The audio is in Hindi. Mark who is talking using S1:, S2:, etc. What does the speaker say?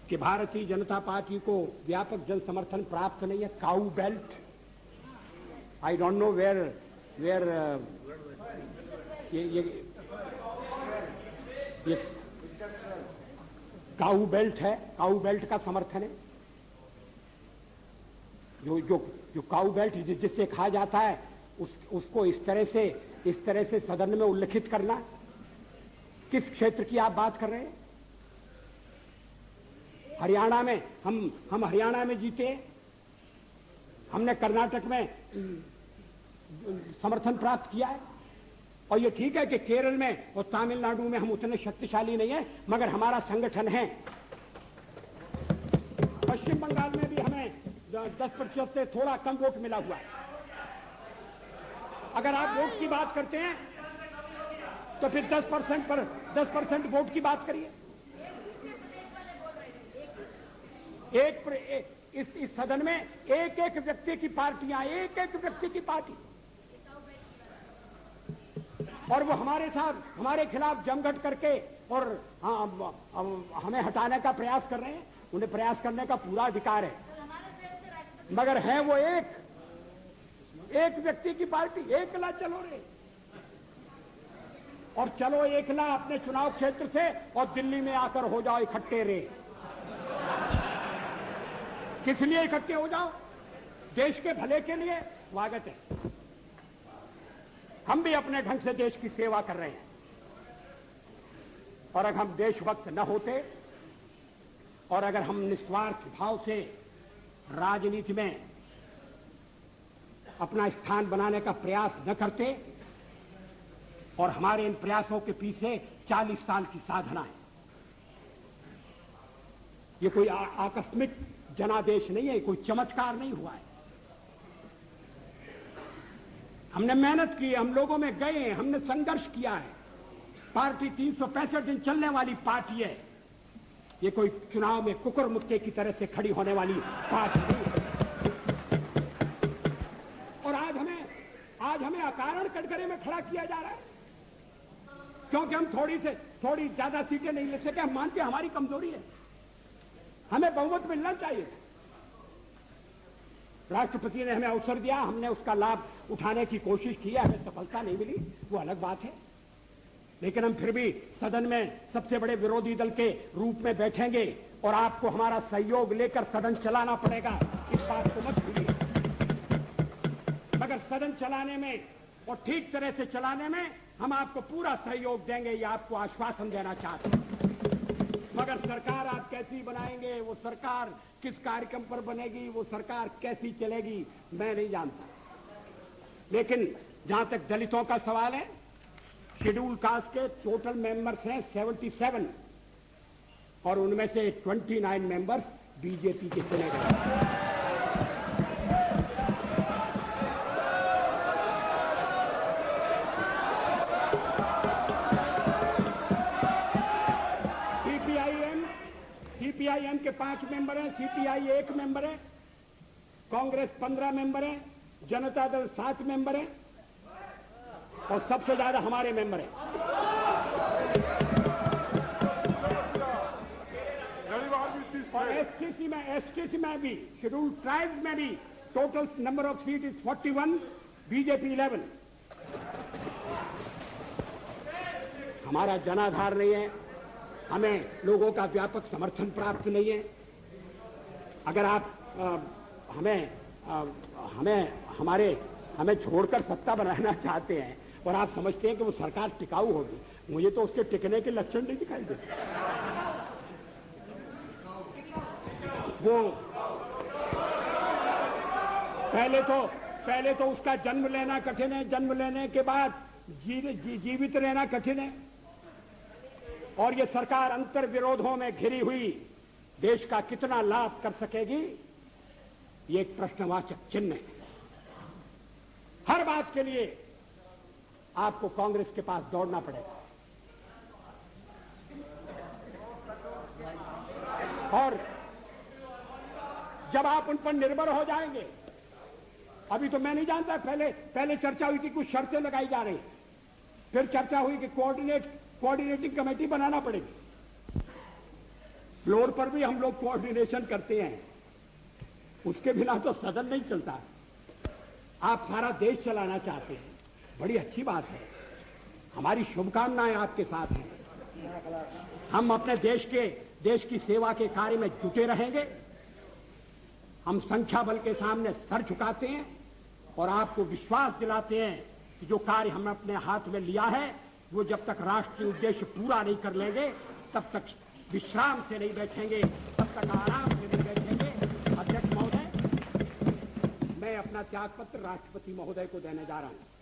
S1: कि भारतीय जनता पार्टी को व्यापक जन समर्थन प्राप्त नहीं है। Cow belt, I don't know where ये काऊ बेल्ट है, काऊ बेल्ट का समर्थन है। जो काऊ बेल्ट जिससे कहा जाता है उसको इस तरह से सदन में उल्लेखित करना। किस क्षेत्र की आप बात कर रहे हैं? हरियाणा में हम हरियाणा में जीते, हमने कर्नाटक में समर्थन प्राप्त किया है। और ये ठीक है कि केरल में और तमिलनाडु में हम उतने शक्तिशाली नहीं है, मगर हमारा संगठन है। पश्चिम बंगाल में भी हमें 10% से थोड़ा कम वोट मिला हुआ है। अगर आप वोट की बात करते हैं तो फिर 10% वोट की बात करिए। इस सदन में एक एक व्यक्ति की पार्टियां, एक एक व्यक्ति की पार्टी, और वो हमारे खिलाफ जमघट करके और हमें हटाने का प्रयास कर रहे हैं। उन्हें प्रयास करने का पूरा अधिकार है, मगर है वो एक व्यक्ति की पार्टी। एकला चलो रे, और चलो एकला अपने चुनाव क्षेत्र से और दिल्ली में आकर हो जाओ इकट्ठे रे। किस लिए इकट्ठे हो जाओ? देश के भले के लिए। स्वागत है, हम भी अपने ढंग से देश की सेवा कर रहे हैं। और अगर हम देशभक्त न होते और अगर हम निस्वार्थ भाव से राजनीति में अपना स्थान बनाने का प्रयास न करते, और हमारे इन प्रयासों के पीछे 40 साल की साधना है। ये कोई आकस्मिक जनादेश नहीं है, कोई चमत्कार नहीं हुआ है। हमने मेहनत की, हम लोगों में गए, हमने संघर्ष किया है। पार्टी 365 दिन चलने वाली पार्टी है। ये कोई चुनाव में कुकुर मुक्के की तरह से खड़ी होने वाली पार्टी नहीं है। और आज हमें अकारण कटघरे में खड़ा किया जा रहा है क्योंकि हम थोड़ी ज्यादा सीटें नहीं ले सके। हम मानते हैं हमारी कमजोरी है, हमें बहुमत मिलना चाहिए। राष्ट्रपति ने हमें अवसर दिया, हमने उसका लाभ उठाने की कोशिश की है। हमें सफलता नहीं मिली, वो अलग बात है, लेकिन हम फिर भी सदन में सबसे बड़े विरोधी दल के रूप में बैठेंगे और आपको हमारा सहयोग लेकर सदन चलाना पड़ेगा। इस बात को मत भूलिए। मगर सदन चलाने में और ठीक तरह से चलाने में हम आपको पूरा सहयोग देंगे, ये आपको आश्वासन देना चाहते हैं। मगर सरकार आप कैसी बनाएंगे, वो सरकार किस कार्यक्रम पर बनेगी, वो सरकार कैसी चलेगी, मैं नहीं जानता। लेकिन जहां तक दलितों का सवाल है, शेड्यूल कास्ट के टोटल मेंबर्स हैं 77 और उनमें से 29 मेंबर्स बीजेपी के चुने गए। सीपीआईएम के 5 मेंबर हैं, सीपीआई 1 मेंबर है, कांग्रेस 15 मेंबर है, जनता दल 7 मेंबर है और सबसे ज्यादा हमारे मेंबर हैं। और एसटीसी में भी, शेड्यूल ट्राइब्स में भी total number of seat is 41, BJP 11। हमारा जनाधार नहीं है, हमें लोगों का व्यापक समर्थन प्राप्त नहीं है। अगर आप हमें छोड़कर सत्ता बनाना चाहते हैं और आप समझते हैं कि वो सरकार टिकाऊ होगी, मुझे तो उसके टिकने के लक्षण नहीं दिखाई देते। वो पहले तो उसका जन्म लेना कठिन है, जन्म लेने के बाद जीवित रहना कठिन है, और ये सरकार अंतर विरोधों में घिरी हुई देश का कितना लाभ कर सकेगी, ये एक प्रश्नवाचक चिन्ह है। हर बात के लिए आपको कांग्रेस के पास दौड़ना पड़ेगा, और जब आप उन पर निर्भर हो जाएंगे, अभी तो मैं नहीं जानता, पहले चर्चा हुई कि कुछ शर्तें लगाई जा रही, फिर चर्चा हुई कि कोऑर्डिनेटिंग कमेटी बनाना पड़ेगी। फ्लोर पर भी हम लोग कोऑर्डिनेशन करते हैं, उसके बिना तो सदन नहीं चलता। आप सारा देश चलाना चाहते हैं, बड़ी अच्छी बात है, हमारी शुभकामनाएं आपके साथ हैं। हम अपने देश की सेवा के कार्य में जुटे रहेंगे। हम संख्या बल के सामने सर झुकाते हैं और आपको विश्वास दिलाते हैं कि जो कार्य हमने अपने हाथ में लिया है वो जब तक राष्ट्रीय उद्देश्य पूरा नहीं कर लेंगे तब तक विश्राम से नहीं बैठेंगे, तब तक आराम से नहीं बैठेंगे। अध्यक्ष महोदय, मैं अपना त्यागपत्र राष्ट्रपति महोदय को देने जा रहा हूं।